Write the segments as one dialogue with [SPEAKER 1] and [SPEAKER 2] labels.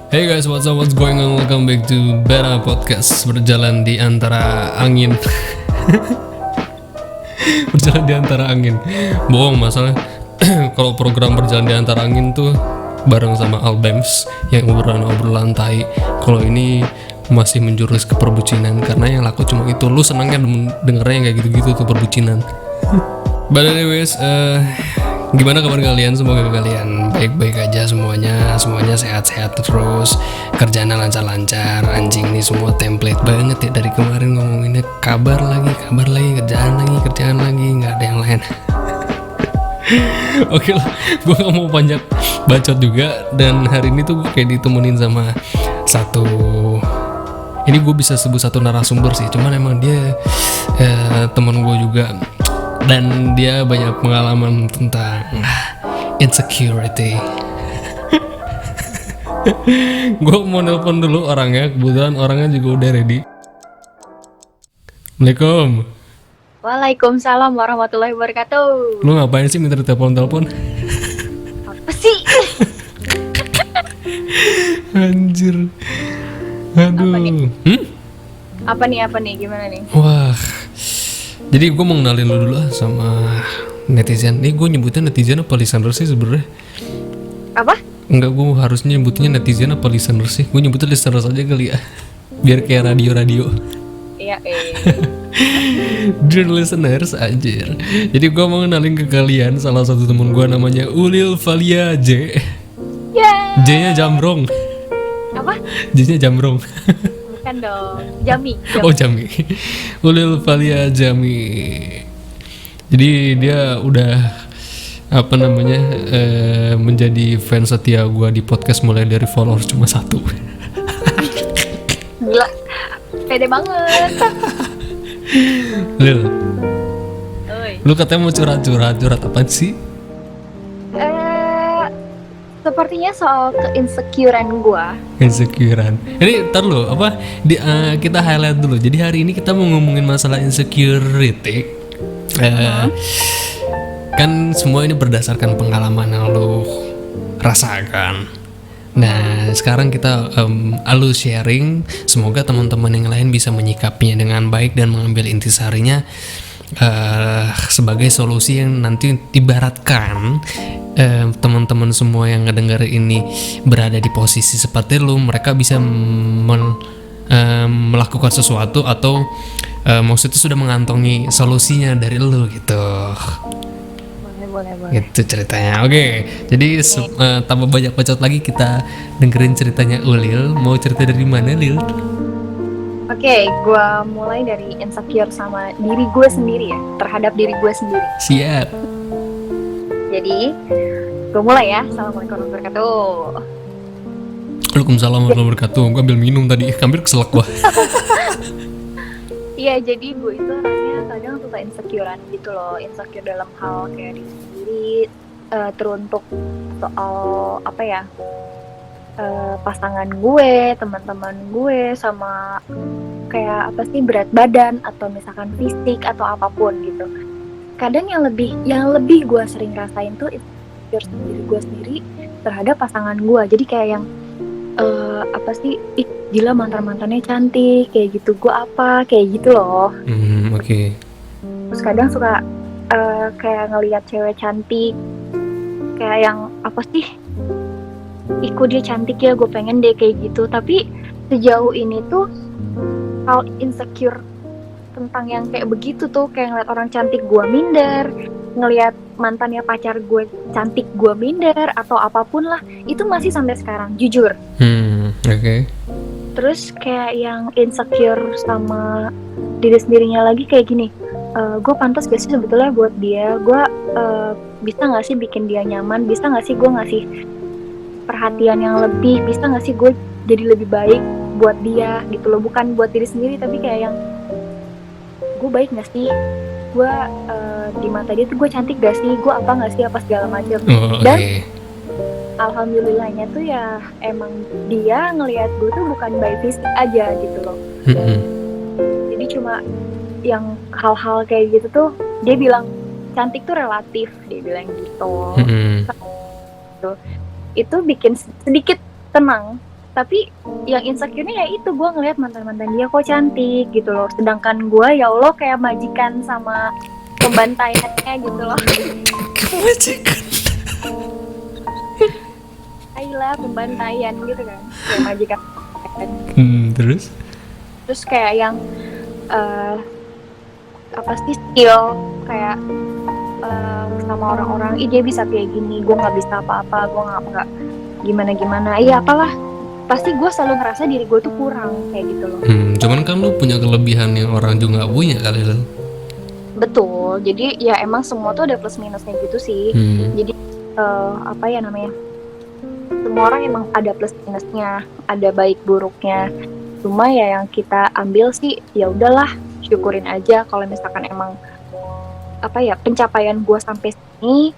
[SPEAKER 1] Hey guys, what's up, what's going on? Welcome back to Beta Podcast. Berjalan di antara angin. Berjalan di antara angin. Bohong, masalah. Kalau program berjalan di antara angin tuh bareng sama Albems yang obrolan tai. Kalau ini masih menjurus ke perbucinan, karena yang laku cuma itu. Lu senangnya dengernya yang kayak gitu-gitu tuh, perbucinan. But anyways, gimana kabar kalian? Semoga kalian baik-baik aja semuanya sehat-sehat terus, kerjaannya lancar-lancar. Anjing nih semua template banget ya, dari kemarin ngomonginnya kabar lagi, kerjaan lagi, nggak ada yang lain. Oke lah, gue gak mau banyak bacot juga. Dan hari ini tuh gue kayak ditemenin sama satu, ini gue bisa sebut satu narasumber sih, cuman emang dia temen gue juga. Dan dia banyak pengalaman tentang insecurity. Gue mau nelpon dulu orangnya, kebetulan orangnya juga udah ready. Assalamualaikum.
[SPEAKER 2] Waalaikumsalam warahmatullahi wabarakatuh.
[SPEAKER 1] Lu ngapain sih minta telepon?
[SPEAKER 2] Apa sih?
[SPEAKER 1] Anjir. Aduh.
[SPEAKER 2] Apa nih? Gimana nih?
[SPEAKER 1] Wah. Jadi gue mau kenalin lu dulu lah sama netizen. Nih gue nyebutnya netizen apa listener sih sebenarnya?
[SPEAKER 2] Apa?
[SPEAKER 1] Enggak, gue harusnya nyebutnya netizen apa listener sih? Gue nyebutnya listener saja kali ya. Biar kayak radio.
[SPEAKER 2] Iya,
[SPEAKER 1] Dear listeners, anjir. Jadi gue mau kenalin ke kalian salah satu temen gue namanya Ulil Valia J.
[SPEAKER 2] Yeah.
[SPEAKER 1] J-nya Jamrong.
[SPEAKER 2] Apa?
[SPEAKER 1] J-nya Jamrong.
[SPEAKER 2] Bukan dong. Jami.
[SPEAKER 1] Oh, Jami. Ulil Valia Jami. Jadi dia udah menjadi fans setia gue di podcast, mulai dari followers cuma 1.
[SPEAKER 2] Gila. Pede banget.
[SPEAKER 1] Lil,
[SPEAKER 2] Oi.
[SPEAKER 1] lu katanya mau curhat apaan sih?
[SPEAKER 2] Sepertinya soal keinsecurean gua.
[SPEAKER 1] Insecurean. Ini ntar lu kita highlight dulu. Jadi hari ini kita mau ngomongin masalah insecurity. Kan semua ini berdasarkan pengalaman yang lu rasakan. Nah, sekarang kita lu sharing. Semoga teman-teman yang lain bisa menyikapinya dengan baik dan mengambil intisarinya sebagai solusi yang nanti ibaratkan teman-teman semua yang ngedenger ini berada di posisi seperti lu, mereka bisa melakukan sesuatu atau maksudnya sudah mengantongi solusinya dari lu gitu.
[SPEAKER 2] Boleh.
[SPEAKER 1] Itu ceritanya. Oke. Jadi tambah banyak bacot lagi, kita dengerin ceritanya Ulil. Mau cerita dari mana, Lil?
[SPEAKER 2] Oke, gua mulai dari insecure sama diri gue sendiri ya, terhadap diri gue sendiri.
[SPEAKER 1] Siap.
[SPEAKER 2] Jadi, gue mulai ya. Assalamualaikum warahmatullahi wabarakatuh.
[SPEAKER 1] Waalaikumsalam warahmatullahi wabarakatuh. Gue ambil minum tadi, hampir keselak gua.
[SPEAKER 2] Iya, jadi gue itu orangnya kadang suka insecurean gitu loh. Insecure dalam hal kayak diri sendiri, teruntuk soal pasangan gue, teman-teman gue, sama kayak berat badan atau misalkan fisik atau apapun gitu. Kadang yang lebih gue sering rasain tuh insecure sama diri gue sendiri terhadap pasangan gue. Jadi kayak yang gila mantannya cantik kayak gitu, gue kayak gitu loh.
[SPEAKER 1] Oke.
[SPEAKER 2] Terus kadang suka kayak ngelihat cewek cantik, kayak yang dia cantik ya, gue pengen deh kayak gitu. Tapi sejauh ini tuh hal insecure tentang yang kayak begitu tuh, kayak ngeliat orang cantik gue minder, ngelihat mantannya pacar gue cantik gue minder, atau apapun lah, itu masih sampai sekarang, jujur.
[SPEAKER 1] Oke.
[SPEAKER 2] Terus kayak yang insecure sama diri sendirinya lagi kayak gini, gue pantas gak sih sebetulnya buat dia, gue bisa gak sih bikin dia nyaman, bisa gak sih gue ngasih perhatian yang lebih, bisa gak sih gue jadi lebih baik buat dia gitu loh. Bukan buat diri sendiri, tapi kayak yang gue baik gak sih, gue di mata dia tuh gue cantik gak sih, gue apa segala macam. Dan alhamdulillahnya tuh ya emang dia ngelihat gue tuh bukan by fisik aja gitu loh. Jadi cuma yang hal-hal kayak gitu tuh dia bilang cantik tuh relatif, dia bilang gitu. Itu bikin sedikit tenang Tapi yang insecure-nya ya itu, gue ngeliat mantan-mantan dia kok cantik gitu loh, sedangkan gue ya Allah kayak majikan sama pembantaiannya gitu loh.
[SPEAKER 1] Majikan.
[SPEAKER 2] Ayolah pembantaian gitu kan, kayak majikan.
[SPEAKER 1] Terus?
[SPEAKER 2] Terus kayak yang apa sih, skill kayak sama orang-orang, dia bisa kayak gini, gue nggak bisa apa-apa, gue nggak gimana, iya apalah, pasti gue selalu ngerasa diri gue tuh kurang kayak gitu loh.
[SPEAKER 1] Cuman kan lu punya kelebihan yang orang juga nggak punya kali lu.
[SPEAKER 2] Betul, jadi ya emang semua tuh ada plus minusnya gitu sih. Jadi apa ya namanya, semua orang emang ada plus minusnya, ada baik buruknya. Cuma ya yang kita ambil sih, ya udahlah, syukurin aja kalau misalkan emang apa ya, pencapaian gue sampai sini,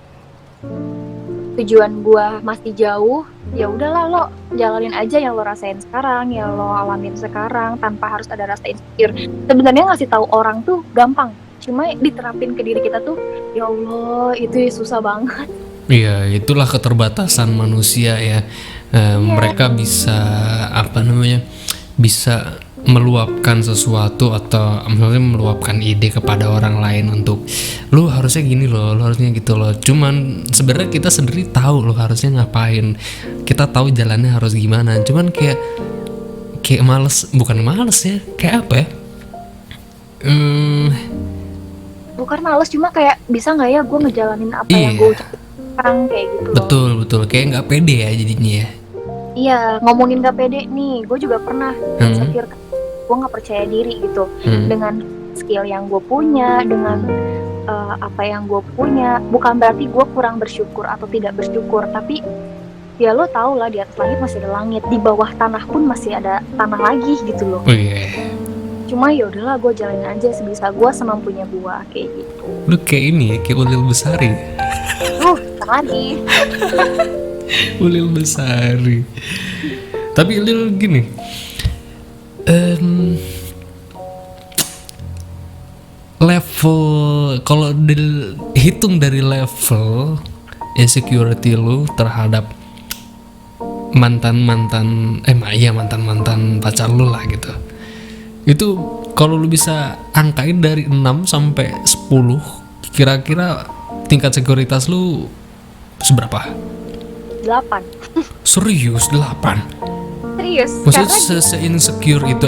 [SPEAKER 2] tujuan gue masih jauh, ya udahlah, lo jalanin aja yang lo rasain sekarang, yang lo alamin sekarang, tanpa harus ada rasa insecure. Sebenarnya ngasih tahu orang tuh gampang, cuma diterapin ke diri kita tuh, ya Allah, itu susah banget.
[SPEAKER 1] Iya, itulah keterbatasan manusia ya. Mereka bisa bisa meluapkan sesuatu atau misalnya meluapkan ide kepada orang lain untuk lu harusnya gini loh, lu harusnya gitu loh. Cuman sebenarnya kita sendiri tahu lu harusnya ngapain, kita tahu jalannya harus gimana. Cuman kayak bukan males ya, kayak apa ya?
[SPEAKER 2] Bukan males, cuma kayak bisa nggak ya gue ngejalanin apa yang gue ucapin sekarang kayak gitu loh.
[SPEAKER 1] Betul, kayak nggak pede ya jadinya ya.
[SPEAKER 2] Iya, ngomongin gak pede nih, gue juga pernah insecure, gue gak percaya diri gitu dengan skill yang gue punya, dengan apa yang gue punya. Bukan berarti gue kurang bersyukur atau tidak bersyukur, tapi ya lo tau lah, di atas langit masih ada langit, di bawah tanah pun masih ada tanah lagi gitu loh. Cuma ya udahlah, gue jalanin aja sebisa gue, semampunya gue kayak gitu.
[SPEAKER 1] Lu kayak ini ya, kayak Ulil Besari.
[SPEAKER 2] Tadi
[SPEAKER 1] Ulil Besari. Tapi Ulil gini, level, kalau dihitung dari level insecurity lu terhadap mantan pacar lu lah gitu, itu kalau lu bisa angkain dari 6 sampai 10, kira-kira tingkat sekuritas lu seberapa?
[SPEAKER 2] 8.
[SPEAKER 1] Serius 8?
[SPEAKER 2] Serius?
[SPEAKER 1] Maksudnya se-insecure itu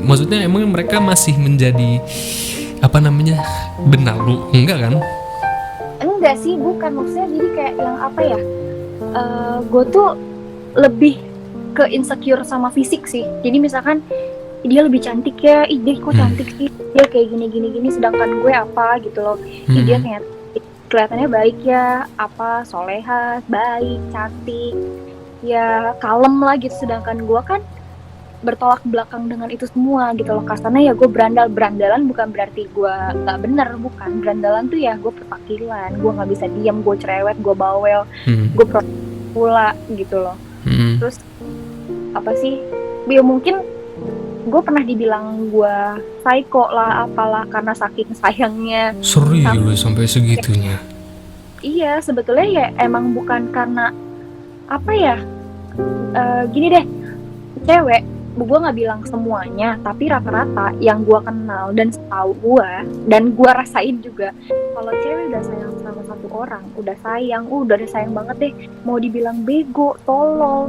[SPEAKER 1] maksudnya emang mereka masih menjadi benar lu? Enggak kan?
[SPEAKER 2] Enggak sih, bukan, maksudnya jadi kayak yang apa ya, gue tuh lebih ke insecure sama fisik sih. Jadi misalkan dia lebih cantik ya, dia kok cantik sih, dia kayak gini, sedangkan gue apa gitu loh. Dia kayak kelihatannya baik ya, soleha, baik, cantik, ya kalem lah gitu, sedangkan gue kan bertolak belakang dengan itu semua gitu loh. Kasarnya ya gue berandalan bukan berarti gue nggak bener, bukan. Berandalan tuh ya gue perpakilan, gue nggak bisa diam, gue cerewet, gue bawel, gue pula gitu loh. Terus apa sih, ya mungkin gue pernah dibilang gue psycho lah, apalah, karena saking sayangnya.
[SPEAKER 1] Serius sampai segitunya?
[SPEAKER 2] Iya, sebetulnya ya emang bukan karena apa ya, gini deh, cewek, gue nggak bilang semuanya, tapi rata-rata yang gue kenal dan setahu gue dan gue rasain juga, kalau cewek udah sayang sama satu orang, udah sayang banget deh, mau dibilang bego, tolol,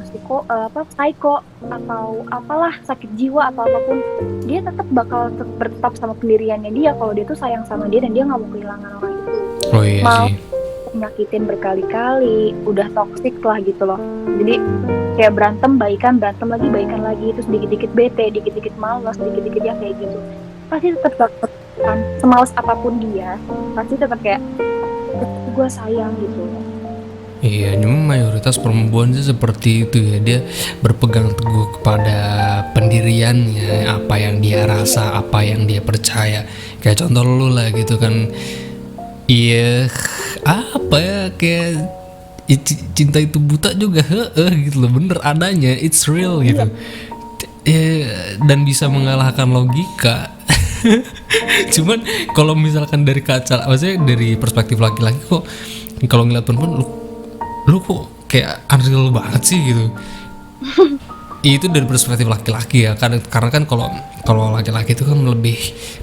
[SPEAKER 2] psycho atau apalah, sakit jiwa atau apapun, dia tetap bakal bertetap sama pendiriannya dia kalau dia tuh sayang sama dia dan dia nggak mau kehilangan orang itu.
[SPEAKER 1] Oh iya
[SPEAKER 2] mau
[SPEAKER 1] sih.
[SPEAKER 2] nyakitin berkali-kali, udah toksik lah gitu loh. Jadi kayak berantem lagi, terus dikit-dikit bete, dikit-dikit malas, dikit-dikit ya kayak gitu. Pasti tetap kan, semales apapun dia, pasti tetap kayak gue sayang gitu.
[SPEAKER 1] Iya, cuma mayoritas perempuan sih seperti itu ya, dia berpegang teguh kepada pendiriannya, apa yang dia rasa, apa yang dia percaya. Kayak contoh lu lah gitu kan. Iya, apa ya, kayak cinta itu buta juga, gitu loh, bener adanya, it's real gitu. Dan bisa mengalahkan logika. Cuman kalau misalkan dari kaca, maksudnya dari perspektif laki-laki, kok kalau ngeliat perempuan lu kok kayak unreal banget sih gitu. Itu dari perspektif laki-laki ya, karena kan kalau laki-laki itu kan lebih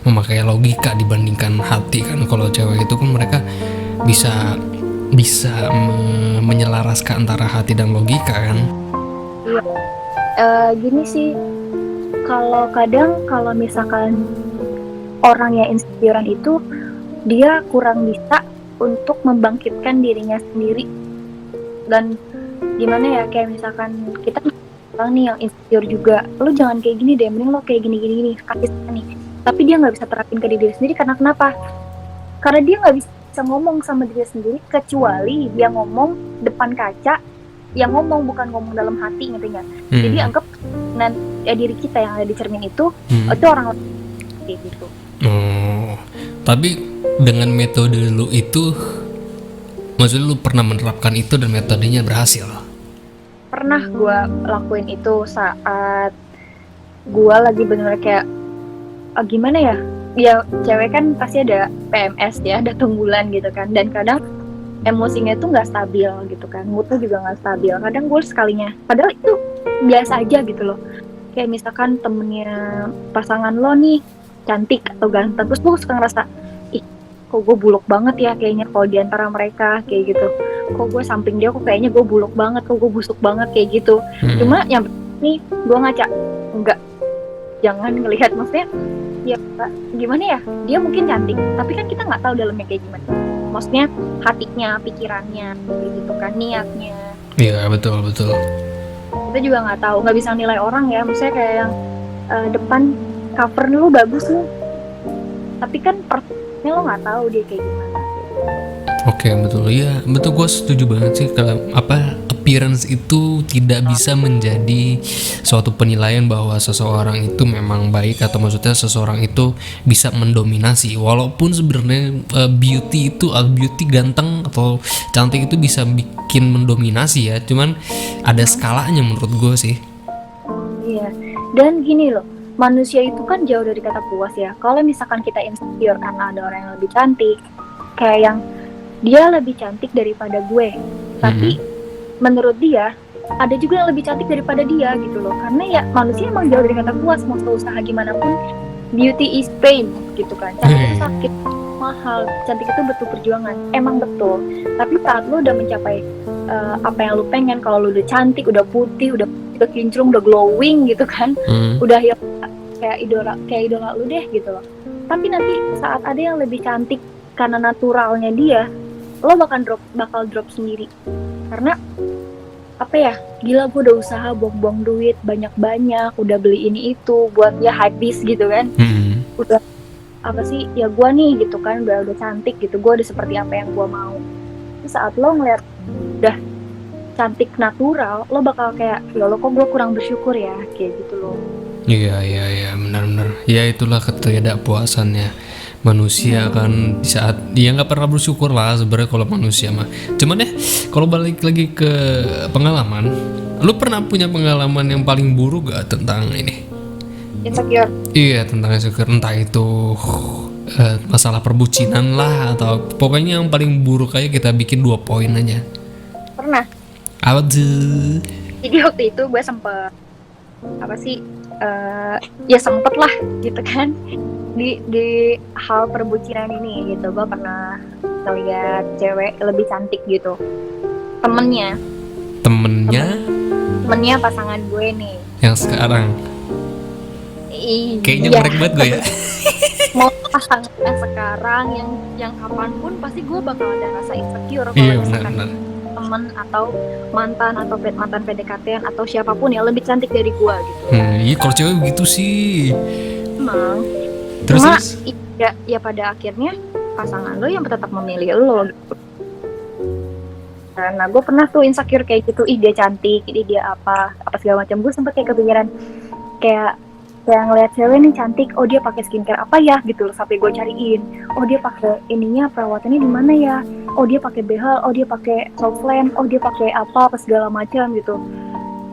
[SPEAKER 1] memakai logika dibandingkan hati kan. Kalau cewek itu kan mereka bisa bisa menyelaraskan antara hati dan logika kan.
[SPEAKER 2] Iya. Gini sih, kalau kadang kalau misalkan orang yang insecurean itu dia kurang bisa untuk membangkitkan dirinya sendiri. Dan gimana ya, kayak misalkan kita orang nih yang insecure juga, lu jangan kayak gini deh, mending lo kayak gini kasih saran nih. Tapi dia nggak bisa terapin ke diri sendiri karena kenapa? Karena dia nggak bisa ngomong sama diri sendiri kecuali dia ngomong depan kaca, yang ngomong bukan ngomong dalam hati, ngerti nggak? Jadi anggap diri kita yang ada di cermin itu orang kayak gitu.
[SPEAKER 1] Tapi dengan metode lu itu, maksudnya lu pernah menerapkan itu dan metodenya berhasil?
[SPEAKER 2] Pernah gue lakuin itu saat gue lagi bener kayak gimana ya, ya cewek kan pasti ada PMS ya, ada bulan gitu kan, dan kadang emosinya tuh nggak stabil gitu kan, moodnya juga nggak stabil. Kadang gue sekalinya, padahal itu biasa aja gitu loh, kayak misalkan temennya pasangan lo nih cantik atau ganteng, terus gue suka ngerasa, ih kok gue buluk banget ya kayaknya kalau diantara mereka kayak gitu, kok gue samping dia kok kayaknya gue buluk banget, kok gue busuk banget kayak gitu. Cuma yang nih gue ngaca, enggak, jangan ngelihat, maksudnya ya gimana ya, dia mungkin cantik tapi kan kita nggak tahu dalamnya kayak gimana, maksudnya hatinya, pikirannya kayak gitu kan, niatnya.
[SPEAKER 1] Iya betul.
[SPEAKER 2] Kita juga nggak tahu, nggak bisa nilai orang ya, maksudnya kayak yang depan cover lu bagus nih, tapi kan persnya lo nggak tahu dia kayak gimana.
[SPEAKER 1] Oke, betul. Iya, betul, gue setuju banget sih kalau appearance itu tidak bisa menjadi suatu penilaian bahwa seseorang itu memang baik, atau maksudnya seseorang itu bisa mendominasi. Walaupun sebenarnya beauty ganteng atau cantik itu bisa bikin mendominasi ya, cuman ada skalanya menurut gue sih.
[SPEAKER 2] Iya. Dan gini loh, manusia itu kan jauh dari kata puas ya. Kalau misalkan kita insecure karena ada orang yang lebih cantik, kayak yang dia lebih cantik daripada gue, tapi menurut dia ada juga yang lebih cantik daripada dia gitu loh. Karena ya manusia emang jauh dari kata puas, mau usaha gimana pun, beauty is pain gitu kan. Cantik itu sakit, mahal, cantik itu butuh perjuangan, emang betul. Tapi saat lo udah mencapai apa yang lo pengen, kalau lo udah cantik, udah putih, udah kinclong, udah glowing gitu kan, udah ya kayak idola lu deh gitu loh. Tapi nanti saat ada yang lebih cantik karena naturalnya dia, lo bakal drop sendiri. Karena apa ya, gila gue udah usaha buang-buang duit banyak-banyak, udah beli ini itu buat ya habis gitu kan. Udah apa sih ya, gue nih gitu kan, udah cantik gitu, gue udah seperti apa yang gue mau. Terus saat lo ngeliat udah cantik natural, lo bakal kayak, ya lo kok gue kurang bersyukur ya, kayak gitu loh.
[SPEAKER 1] Iya benar. Ya itulah ketidakpuasannya manusia kan, di saat dia nggak pernah bersyukur lah sebenarnya kalau manusia mah. Cuman deh, kalau balik lagi ke pengalaman, lu pernah punya pengalaman yang paling buruk gak tentang ini?
[SPEAKER 2] Insecure.
[SPEAKER 1] Iya, tentang insecure, entah itu masalah perbucinan lah, atau pokoknya yang paling buruk aja kita bikin 2 poin aja.
[SPEAKER 2] Pernah.
[SPEAKER 1] Apa tuh?
[SPEAKER 2] Jadi waktu itu gue sempet apa sih, ya sempet lah gitu kan, di hal perbucinan ini gitu. Gue pernah ngeliat cewek lebih cantik gitu, temennya pasangan gue nih
[SPEAKER 1] yang sekarang. Kayaknya
[SPEAKER 2] iya,
[SPEAKER 1] merek banget gue ya.
[SPEAKER 2] mau pasangannya sekarang, yang kapanpun pasti gue bakal ada rasa insecure kalau
[SPEAKER 1] Iya
[SPEAKER 2] misalkan
[SPEAKER 1] benar.
[SPEAKER 2] temen atau mantan PDKT-an atau siapapun yang lebih cantik dari gue gitu.
[SPEAKER 1] Iya, kalau cewek begitu sih.
[SPEAKER 2] Emang.
[SPEAKER 1] Terus
[SPEAKER 2] Cuma ya pada akhirnya pasangan lo yang tetap memilih lo gitu. Karena gue pernah tuh insecure kayak gitu, dia cantik, dia apa segala macam. Gue sempet kayak kepikiran, kayak ngeliat cewek nih cantik, oh dia pakai skincare apa ya gitu loh, sampai gue cariin, oh dia pakai ininya, perawatannya di mana ya, oh dia pakai behel, oh dia pakai softland, oh dia pakai apa segala macam gitu.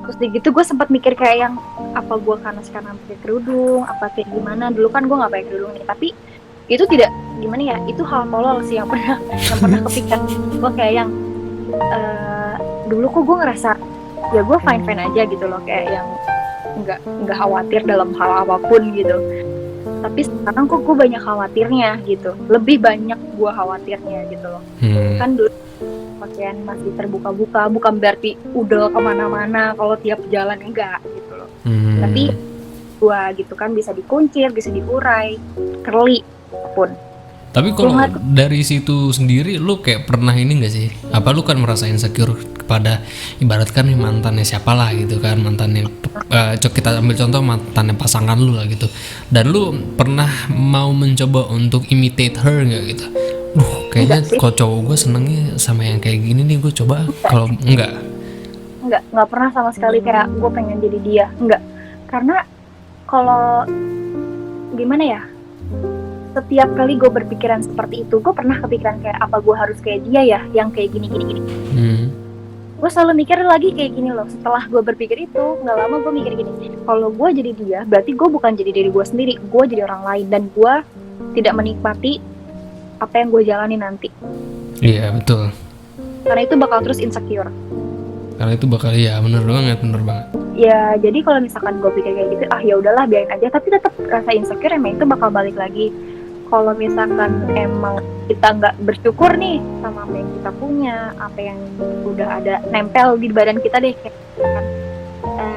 [SPEAKER 2] Terus gitu gue sempat mikir kayak yang, apa gue karena sekarang pakai kerudung, apa kayak gimana. Dulu kan gue nggak pakai kerudung nih, tapi itu tidak gimana ya, itu hal tolol sih yang pernah kepikiran gue, kayak yang dulu kok gue ngerasa ya gue fine fine aja gitu loh, kayak yang nggak khawatir dalam hal apapun gitu. Tapi sekarang kok gue banyak khawatirnya gitu, lebih banyak gue khawatirnya gitu loh. Kan dulu pakaian masih terbuka-buka, bukan berarti udah kemana-mana kalau tiap jalan, enggak gitu loh. Tapi gue gitu kan bisa dikuncir, bisa diurai, kerli pun.
[SPEAKER 1] Tapi kalau dari situ sendiri lu kayak pernah ini gak sih? Apa lu kan merasa insecure kepada ibaratkan nih mantannya siapa lah gitu kan, mantannya kita ambil contoh mantannya pasangan lu lah gitu. Dan lu pernah mau mencoba untuk imitate her gak gitu? Kayaknya kok cowok gue senengnya sama yang kayak gini nih, gue coba. Kalau enggak
[SPEAKER 2] pernah sama sekali kayak gue pengen jadi dia, enggak. Karena kalau gimana ya, setiap kali gue berpikiran seperti itu, gue pernah kepikiran kayak apa gue harus kayak dia ya, yang kayak gini. Gue selalu mikir lagi kayak gini loh. Setelah gue berpikir itu, nggak lama gue mikir gini, kalau gue jadi dia, berarti gue bukan jadi diri gue sendiri, gue jadi orang lain, dan gue tidak menikmati apa yang gue jalani nanti.
[SPEAKER 1] Iya betul.
[SPEAKER 2] Karena itu bakal terus insecure.
[SPEAKER 1] Ya bener banget.
[SPEAKER 2] Ya jadi kalau misalkan gue pikir kayak gitu, ya udahlah biarin aja, tapi tetap rasa insecure emang itu bakal balik lagi. Kalau misalkan emang kita nggak bersyukur nih sama apa yang kita punya, apa yang udah ada nempel di badan kita deh, kayak kan,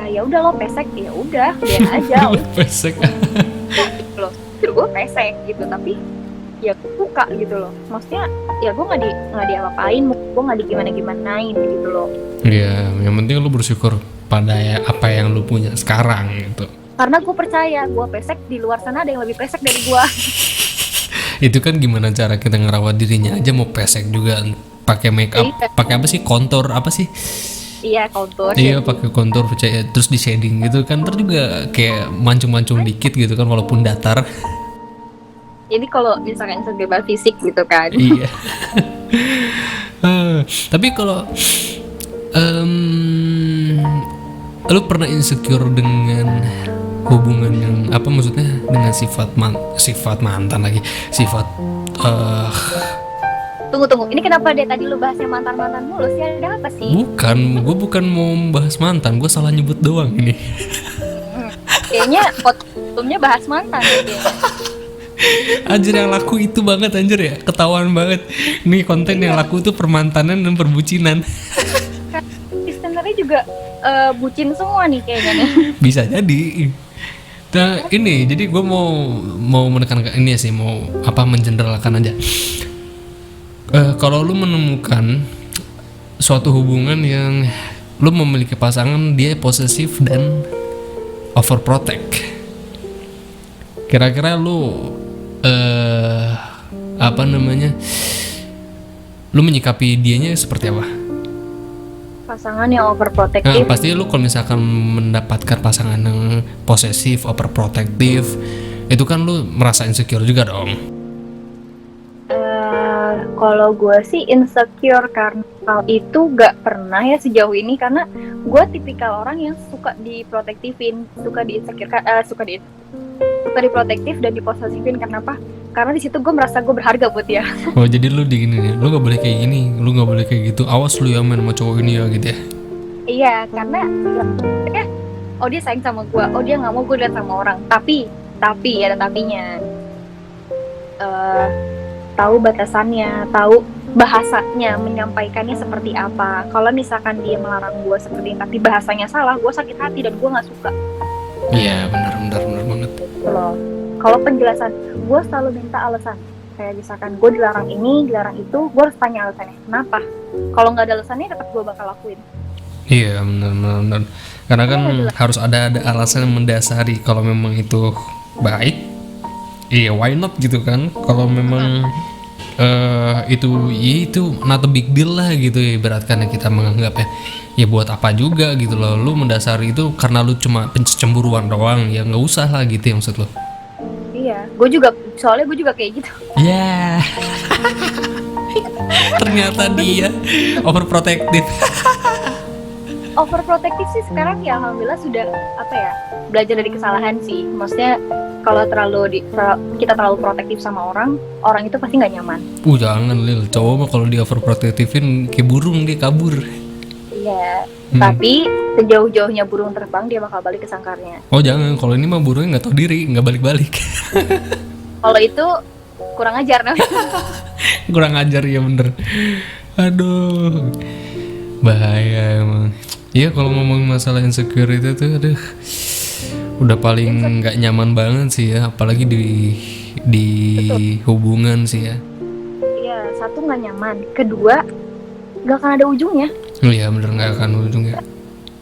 [SPEAKER 2] ya udah lo pesek, ya udah biarin aja.
[SPEAKER 1] Pesek.
[SPEAKER 2] Loh, gue pesek gitu, tapi ya gue suka gitu loh. Maksudnya ya gue nggak diapa-apain, gue nggak digimana-gimanain gitu loh.
[SPEAKER 1] Iya, yang penting lu bersyukur pada apa yang lu punya sekarang gitu.
[SPEAKER 2] Karena gue percaya, gue pesek, di luar sana ada yang lebih pesek dari gue.
[SPEAKER 1] Itu kan gimana cara kita ngerawat dirinya aja mau pesek juga, pakai make up, pakai apa sih, kontur apa sih?
[SPEAKER 2] Iya, kontur.
[SPEAKER 1] Iya, pakai kontur percaya, terus di shading gitu kan, terus juga kayak mancung-mancung dikit gitu kan walaupun datar.
[SPEAKER 2] Jadi kalau misalkan bebas fisik gitu kan.
[SPEAKER 1] Iya. Tapi kalau lu pernah insecure dengan hubungan yang apa, maksudnya dengan sifat mantan lagi, sifat
[SPEAKER 2] Tunggu, ini kenapa deh tadi lu bahasnya mantan mulu sih, ada apa sih?
[SPEAKER 1] Gue bukan mau bahas mantan, gue salah nyebut doang ini.
[SPEAKER 2] Kayaknya podcastnya bahas mantan ya.
[SPEAKER 1] Anjir, yang laku itu banget anjir ya, ketahuan banget. Nih konten yang laku tuh permantanan dan perbucinan.
[SPEAKER 2] Listenernya juga bucin semua nih kayaknya nih.
[SPEAKER 1] Bisa jadi. Nah ini, jadi gue mau menekankan ini sih, mau mengeneralkan aja. Kalau lu menemukan suatu hubungan yang lu memiliki pasangan dia posesif dan overprotect, kira-kira lu lu menyikapi dianya seperti apa?
[SPEAKER 2] Pasangan yang overprotective.
[SPEAKER 1] Nah, pasti lu kalau misalkan mendapatkan pasangan yang posesif, overprotective, itu kan lu merasa insecure juga dong.
[SPEAKER 2] Kalau gue sih insecure karena hal itu gak pernah ya sejauh ini, karena gue tipikal orang yang suka diprotektifin, suka diprotektif dan diposesifin. Kenapa? Karena di situ gue merasa gue berharga buat dia.
[SPEAKER 1] Oh jadi lu di gini nih, lu nggak boleh kayak gini, lu nggak boleh kayak gitu, awas lu ya main sama cowok ini ya gitu ya.
[SPEAKER 2] Iya, karena dia sayang sama gue, dia nggak mau gue lihat sama orang, tapi ada tapinya. Tahu batasannya, tahu bahasanya, menyampaikannya seperti apa. Kalau misalkan dia melarang gue seperti ini, tapi bahasanya salah, gue sakit hati dan gue nggak suka.
[SPEAKER 1] Iya, benar banget.
[SPEAKER 2] Kalau penjelasan, gue selalu minta alasan. Kayak misalkan gue dilarang ini, dilarang itu, gue harus tanya alasannya. Kenapa? Kalau nggak ada alasannya, tetap gue bakal lakuin.
[SPEAKER 1] Iya, benar. Karena kan harus ada alasan yang mendasari. Kalau memang itu baik, iya why not gitu kan. Kalau memang itu not a big deal lah gitu ya, ibaratkan kita menganggapnya ya buat apa juga gitu loh. Lu mendasari itu karena lu cuma pencemburuan doang, ya nggak usah lah gitu ya maksud lu.
[SPEAKER 2] Iya, soalnya gue juga kayak gitu.
[SPEAKER 1] Ya. Ternyata dia overprotective.
[SPEAKER 2] Overprotective sih sekarang ya alhamdulillah sudah belajar dari kesalahan sih. Maksudnya kalau kita terlalu protektif sama orang itu pasti nggak nyaman.
[SPEAKER 1] Jangan Lil, cowok mah kalau dia overprotectivin kayak burung dia kabur.
[SPEAKER 2] Iya,
[SPEAKER 1] Hmm.
[SPEAKER 2] tapi sejauh-jauhnya burung terbang dia bakal balik ke sangkarnya.
[SPEAKER 1] Oh jangan, kalau ini mah burungnya nggak tahu diri, nggak balik-balik.
[SPEAKER 2] Kalau itu kurang ajar namanya.
[SPEAKER 1] Kurang ajar ya bener. Aduh, bahaya emang. Iya kalau ngomongin masalah insecure itu tuh, aduh, udah paling nggak nyaman banget sih ya, apalagi di hubungan sih ya.
[SPEAKER 2] Iya, satu nggak nyaman, kedua nggak akan ada ujungnya.
[SPEAKER 1] Iya bener, nggak akan ujungnya.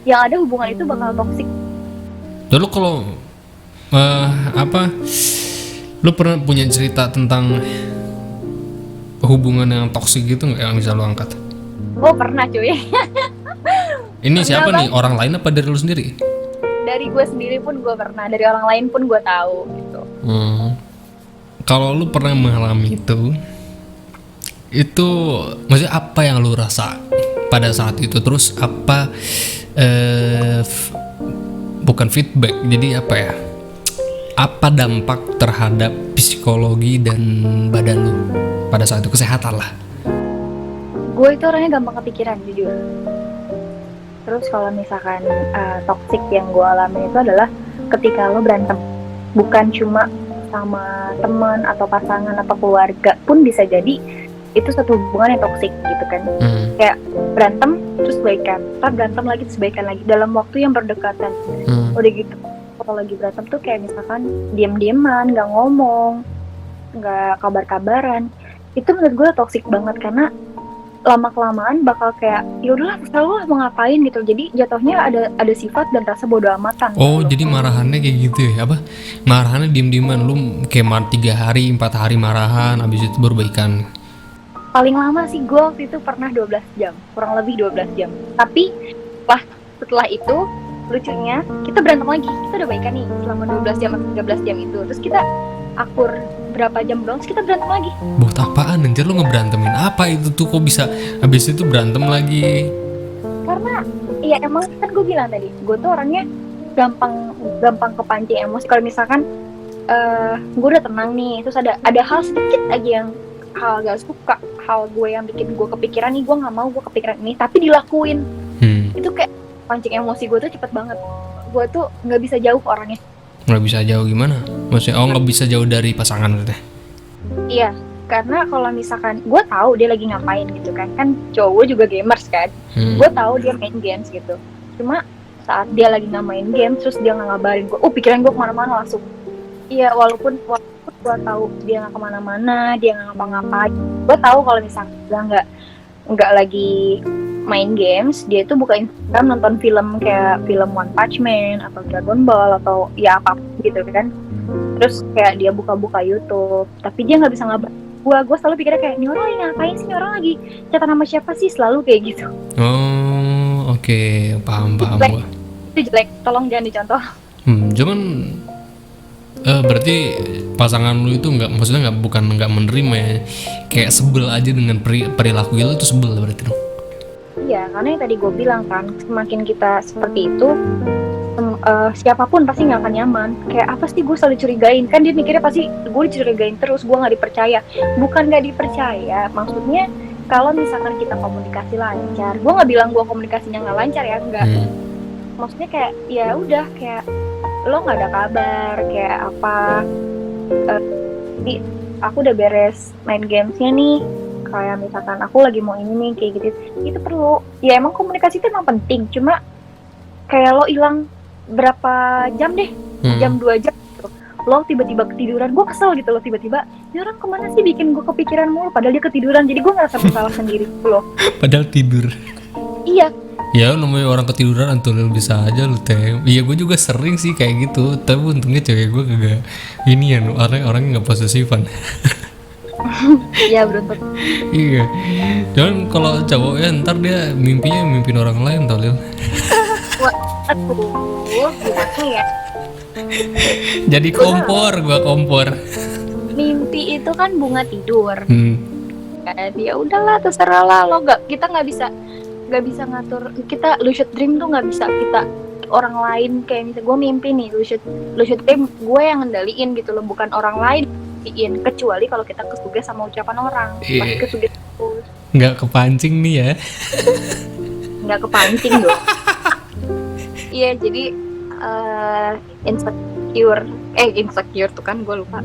[SPEAKER 2] Yang ada hubungan itu bakal toksik.
[SPEAKER 1] Lalu kalau lu pernah punya cerita tentang hubungan yang toksik gitu nggak yang bisa lu angkat?
[SPEAKER 2] Oh pernah cuy.
[SPEAKER 1] Ini
[SPEAKER 2] Pernah
[SPEAKER 1] siapa nih?
[SPEAKER 2] banget.
[SPEAKER 1] Orang lain apa dari lu sendiri?
[SPEAKER 2] Dari gue sendiri pun gue pernah, dari orang lain pun gue tahu gitu.
[SPEAKER 1] Kalau lu pernah mengalami itu maksudnya apa yang lu rasa pada saat itu? Terus apa bukan feedback, jadi apa ya? Apa dampak terhadap psikologi dan badan lu pada saat itu, kesehatan lah?
[SPEAKER 2] Gue itu orangnya gampang kepikiran jujur. Terus kalau misalkan toxic yang gue alami itu adalah ketika lo berantem, bukan cuma sama teman atau pasangan atau keluarga pun bisa jadi itu satu hubungan yang toxic gitu kan. Kayak berantem terus baikan, ntar berantem lagi terus baikan lagi dalam waktu yang berdekatan. Udah gitu kalau lagi berantem tuh kayak misalkan diam-diaman, nggak ngomong, nggak kabar-kabaran, itu menurut gue toxic banget karena lama-kelamaan bakal kayak ya udahlah terserah lo mau ngapain gitu. Jadi jatuhnya ada sifat dan rasa bodo amatan.
[SPEAKER 1] Oh
[SPEAKER 2] gitu.
[SPEAKER 1] jadi marahannya kayak gitu ya? Apa marahannya diem-dieman, lu kayak 3 hari 4 hari marahan, abis itu baru baikan?
[SPEAKER 2] Paling lama sih gue waktu itu pernah 12 jam, kurang lebih 12 jam. Tapi setelah itu lucunya kita berantem lagi, kita udah baikan nih selama 12 jam atau 13 jam itu. Terus kita akur berapa jam doang, terus kita berantem lagi.
[SPEAKER 1] Buat apaan anjir lu ngeberantemin? Apa itu tuh, kok bisa habis itu berantem lagi?
[SPEAKER 2] Karena ya emang kan gue bilang tadi, gue tuh orangnya gampang kepancing emosi. Kalau misalkan gue udah tenang nih, terus ada hal sedikit aja yang hal gak suka, hal gue yang bikin gue kepikiran nih, gue nggak mau gue kepikiran ini tapi dilakuin, itu kayak pancing emosi gue tuh cepet banget. Gue tuh nggak bisa jauh orangnya.
[SPEAKER 1] Nggak bisa jauh gimana? Maksudnya nggak bisa jauh dari pasangan maksudnya?
[SPEAKER 2] Iya, karena kalau misalkan gue tahu dia lagi ngapain gitu kan cowok juga gamers kan, gue tahu dia main games gitu. Cuma saat dia lagi nggak main games terus dia nggak ngabarin gue, pikiran gue kemana-mana langsung. Iya, walaupun gue tahu dia nggak kemana-mana, dia nggak ngapa-ngapain, gue tahu kalau misalkan dia nggak lagi main games, dia itu buka Instagram nonton film kayak film One Punch Man atau Dragon Ball atau ya apapun gitu kan. Terus kayak dia buka-buka YouTube, tapi dia nggak bisa ngabarin gue selalu pikirnya kayak ini orang lagi ngapain sih, ini orang lagi chatan sama siapa sih, selalu kayak gitu.
[SPEAKER 1] Oh oke, paham gue.
[SPEAKER 2] Itu jelek, tolong jangan dicontoh.
[SPEAKER 1] Cuman berarti pasangan lu itu bukan nggak menerima ya, kayak sebel aja dengan perilaku lu itu, sebel berarti dong.
[SPEAKER 2] Iya, karena yang tadi gue bilang kan, semakin kita seperti itu, siapapun pasti nggak akan nyaman. Kayak apa sih gue selalu curigain, kan dia mikirnya pasti gue dicurigain terus, gue nggak dipercaya. Bukan nggak dipercaya, maksudnya kalau misalkan kita komunikasi lancar, gue nggak bilang gue komunikasinya nggak lancar ya, enggak. Maksudnya kayak ya udah kayak lo nggak ada kabar, kayak apa, aku udah beres main gamesnya nih, kayak misalkan aku lagi mau ini nih kayak gitu, itu perlu. Ya emang komunikasi itu emang penting, cuma kayak lo hilang berapa jam deh, jam 2 jam gitu. Lo tiba-tiba ketiduran, gue kesel gitu. Lo tiba-tiba ini orang kemana sih, bikin gue kepikiran mulu padahal dia ketiduran, jadi gue ngerasa bersalah sendiri gitu loh.
[SPEAKER 1] Padahal tidur.
[SPEAKER 2] Iya.
[SPEAKER 1] Ya namanya orang ketiduran, Antolil bisa aja lu teh. Iya gue juga sering sih kayak gitu, tapi untungnya cewek gue kagak ini ya, orangnya nggak posesifan.
[SPEAKER 2] Iya beruntung.
[SPEAKER 1] Iya. Jangan kalau cowoknya ntar dia mimpinya mimpin orang lain, Tolil.
[SPEAKER 2] Aduh, gimana ya?
[SPEAKER 1] Jadi kompor.
[SPEAKER 2] Mimpi itu kan bunga tidur. Ya udahlah, terserah lah lo, kita nggak bisa ngatur. Kita lucid dream tuh nggak bisa kita orang lain, kayak misalnya gue mimpi nih lucid dream, gue yang ngendaliin gitu loh, bukan orang lain mimpiin, kecuali kalau kita kesuges sama ucapan orang. Pasti kesuges terus.
[SPEAKER 1] Nggak kepancing nih ya.
[SPEAKER 2] nggak kepancing dong. Iya, jadi insecure tuh kan, gue lupa.